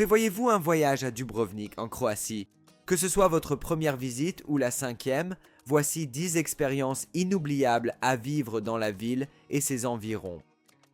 Prévoyez-vous un voyage à Dubrovnik en Croatie? Que ce soit votre première visite ou la 5e, voici 10 expériences inoubliables à vivre dans la ville et ses environs.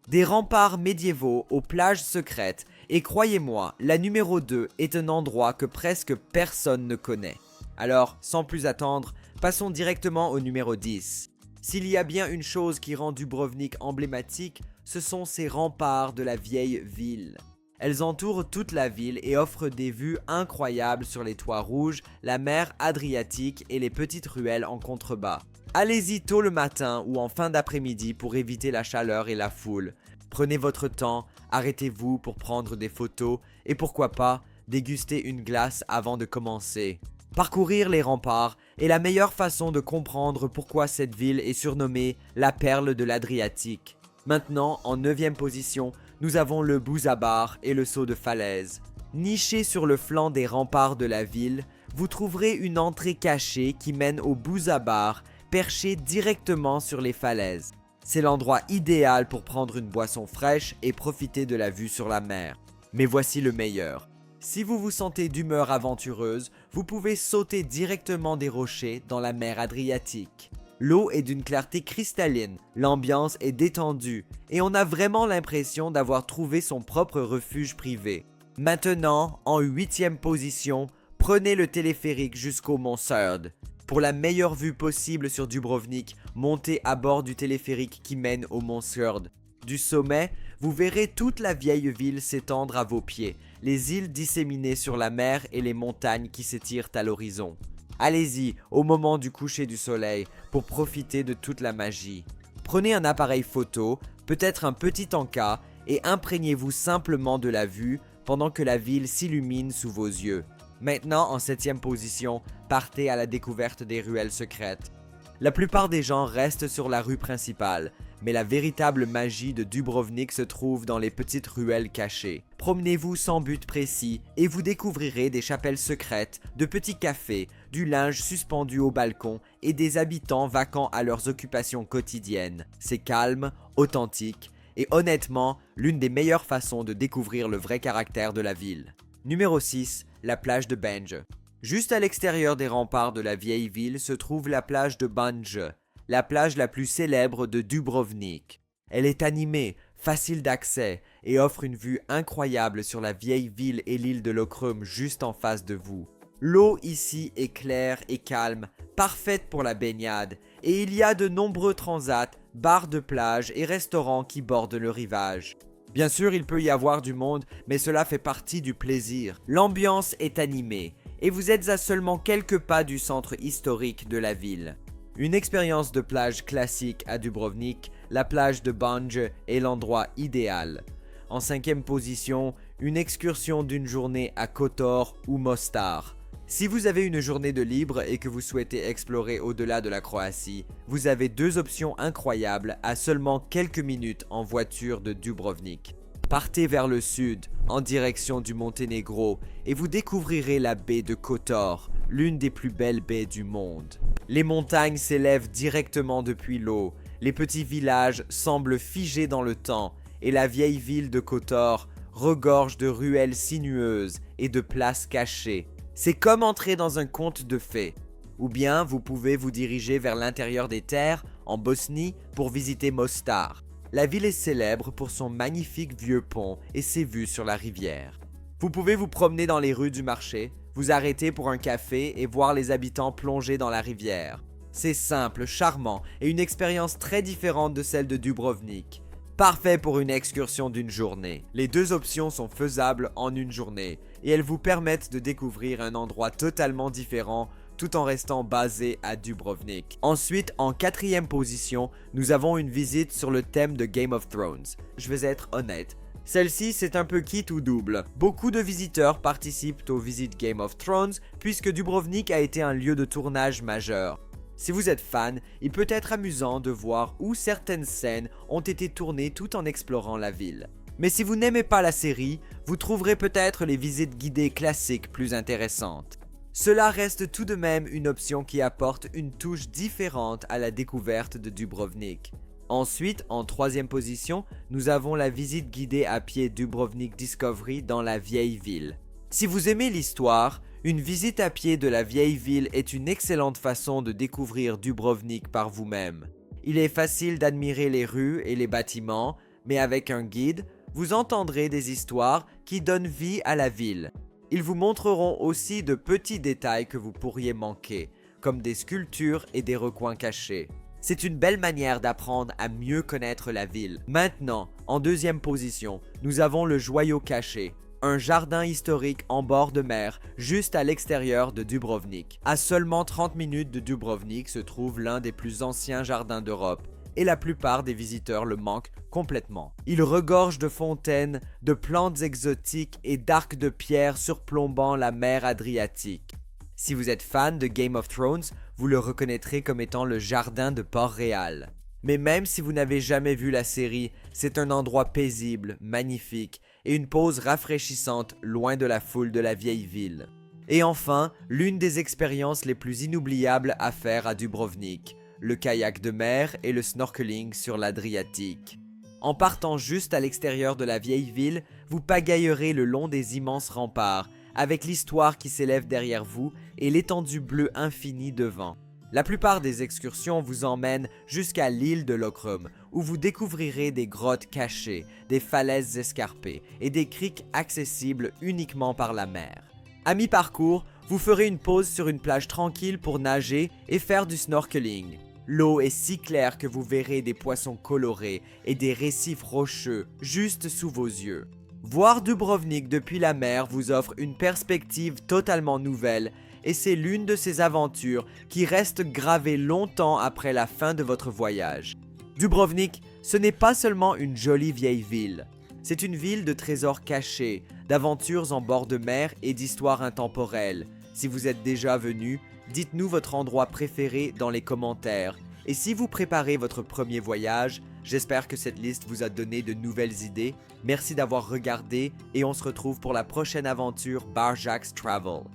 Des remparts médiévaux aux plages secrètes, et croyez-moi, la numéro 2 est un endroit que presque personne ne connaît. Alors, sans plus attendre, passons directement au numéro 10. S'il y a bien une chose qui rend Dubrovnik emblématique, ce sont ces remparts de la vieille ville. Elles entourent toute la ville et offrent des vues incroyables sur les toits rouges, la mer Adriatique et les petites ruelles en contrebas. Allez-y tôt le matin ou en fin d'après-midi pour éviter la chaleur et la foule. Prenez votre temps, arrêtez-vous pour prendre des photos et pourquoi pas, déguster une glace avant de commencer. Parcourir les remparts est la meilleure façon de comprendre pourquoi cette ville est surnommée la perle de l'Adriatique. Maintenant, en 9e position, nous avons le Buzabar et le saut de falaise. Niché sur le flanc des remparts de la ville, vous trouverez une entrée cachée qui mène au Buzabar, perché directement sur les falaises. C'est l'endroit idéal pour prendre une boisson fraîche et profiter de la vue sur la mer. Mais voici le meilleur. Si vous vous sentez d'humeur aventureuse, vous pouvez sauter directement des rochers dans la mer Adriatique. L'eau est d'une clarté cristalline, l'ambiance est détendue et on a vraiment l'impression d'avoir trouvé son propre refuge privé. Maintenant, en 8e position, prenez le téléphérique jusqu'au Mont Sörd. Pour la meilleure vue possible sur Dubrovnik, montez à bord du téléphérique qui mène au Mont Sörd. Du sommet, vous verrez toute la vieille ville s'étendre à vos pieds, les îles disséminées sur la mer et les montagnes qui s'étirent à l'horizon. Allez-y au moment du coucher du soleil pour profiter de toute la magie. Prenez un appareil photo, peut-être un petit encas et imprégnez-vous simplement de la vue pendant que la ville s'illumine sous vos yeux. Maintenant, en 7e position, partez à la découverte des ruelles secrètes. La plupart des gens restent sur la rue principale, mais la véritable magie de Dubrovnik se trouve dans les petites ruelles cachées. Promenez-vous sans but précis et vous découvrirez des chapelles secrètes, de petits cafés, du linge suspendu au balcon et des habitants vaquant à leurs occupations quotidiennes. C'est calme, authentique et honnêtement l'une des meilleures façons de découvrir le vrai caractère de la ville. Numéro 6, la plage de Banj. Juste à l'extérieur des remparts de la vieille ville se trouve la plage de Banj, la plage la plus célèbre de Dubrovnik. Elle est animée, facile d'accès et offre une vue incroyable sur la vieille ville et l'île de Lokrum juste en face de vous. L'eau ici est claire et calme, parfaite pour la baignade, et il y a de nombreux transats, bars de plage et restaurants qui bordent le rivage. Bien sûr, il peut y avoir du monde, mais cela fait partie du plaisir. L'ambiance est animée, et vous êtes à seulement quelques pas du centre historique de la ville. Une expérience de plage classique à Dubrovnik, la plage de Banj est l'endroit idéal. En 5e position, une excursion d'une journée à Kotor ou Mostar. Si vous avez une journée de libre et que vous souhaitez explorer au-delà de la Croatie, vous avez 2 options incroyables à seulement quelques minutes en voiture de Dubrovnik. Partez vers le sud, en direction du Monténégro, et vous découvrirez la baie de Kotor, l'une des plus belles baies du monde. Les montagnes s'élèvent directement depuis l'eau, les petits villages semblent figés dans le temps, et la vieille ville de Kotor regorge de ruelles sinueuses et de places cachées. C'est comme entrer dans un conte de fées. Ou bien vous pouvez vous diriger vers l'intérieur des terres, en Bosnie, pour visiter Mostar. La ville est célèbre pour son magnifique vieux pont et ses vues sur la rivière. Vous pouvez vous promener dans les rues du marché, vous arrêter pour un café et voir les habitants plonger dans la rivière. C'est simple, charmant et une expérience très différente de celle de Dubrovnik. Parfait pour une excursion d'une journée. Les 2 options sont faisables en une journée et elles vous permettent de découvrir un endroit totalement différent tout en restant basé à Dubrovnik. Ensuite, en 4e position, nous avons une visite sur le thème de Game of Thrones. Je vais être honnête, celle-ci c'est un peu quitte ou double. Beaucoup de visiteurs participent aux visites Game of Thrones puisque Dubrovnik a été un lieu de tournage majeur. Si vous êtes fan, il peut être amusant de voir où certaines scènes ont été tournées tout en explorant la ville. Mais si vous n'aimez pas la série, vous trouverez peut-être les visites guidées classiques plus intéressantes. Cela reste tout de même une option qui apporte une touche différente à la découverte de Dubrovnik. Ensuite, en troisième position, nous avons la visite guidée à pied Dubrovnik Discovery dans la vieille ville. Si vous aimez l'histoire, une visite à pied de la vieille ville est une excellente façon de découvrir Dubrovnik par vous-même. Il est facile d'admirer les rues et les bâtiments, mais avec un guide, vous entendrez des histoires qui donnent vie à la ville. Ils vous montreront aussi de petits détails que vous pourriez manquer, comme des sculptures et des recoins cachés. C'est une belle manière d'apprendre à mieux connaître la ville. Maintenant, en deuxième position, nous avons le joyau caché, un jardin historique en bord de mer, juste à l'extérieur de Dubrovnik. À seulement 30 minutes de Dubrovnik se trouve l'un des plus anciens jardins d'Europe, et la plupart des visiteurs le manquent complètement. Il regorge de fontaines, de plantes exotiques et d'arcs de pierre surplombant la mer Adriatique. Si vous êtes fan de Game of Thrones, vous le reconnaîtrez comme étant le jardin de Port-Réal. Mais même si vous n'avez jamais vu la série, c'est un endroit paisible, magnifique et une pause rafraîchissante loin de la foule de la vieille ville. Et enfin, l'une des expériences les plus inoubliables à faire à Dubrovnik, le kayak de mer et le snorkeling sur l'Adriatique. En partant juste à l'extérieur de la vieille ville, vous pagaillerez le long des immenses remparts, avec l'histoire qui s'élève derrière vous et l'étendue bleue infinie devant. La plupart des excursions vous emmènent jusqu'à l'île de Lokrum, où vous découvrirez des grottes cachées, des falaises escarpées et des criques accessibles uniquement par la mer. À mi-parcours, vous ferez une pause sur une plage tranquille pour nager et faire du snorkeling. L'eau est si claire que vous verrez des poissons colorés et des récifs rocheux juste sous vos yeux. Voir Dubrovnik depuis la mer vous offre une perspective totalement nouvelle et c'est l'une de ces aventures qui reste gravée longtemps après la fin de votre voyage. Dubrovnik, ce n'est pas seulement une jolie vieille ville. C'est une ville de trésors cachés, d'aventures en bord de mer et d'histoires intemporelles. Si vous êtes déjà venu, dites-nous votre endroit préféré dans les commentaires. Et si vous préparez votre premier voyage, j'espère que cette liste vous a donné de nouvelles idées. Merci d'avoir regardé et on se retrouve pour la prochaine aventure Barjax Travel.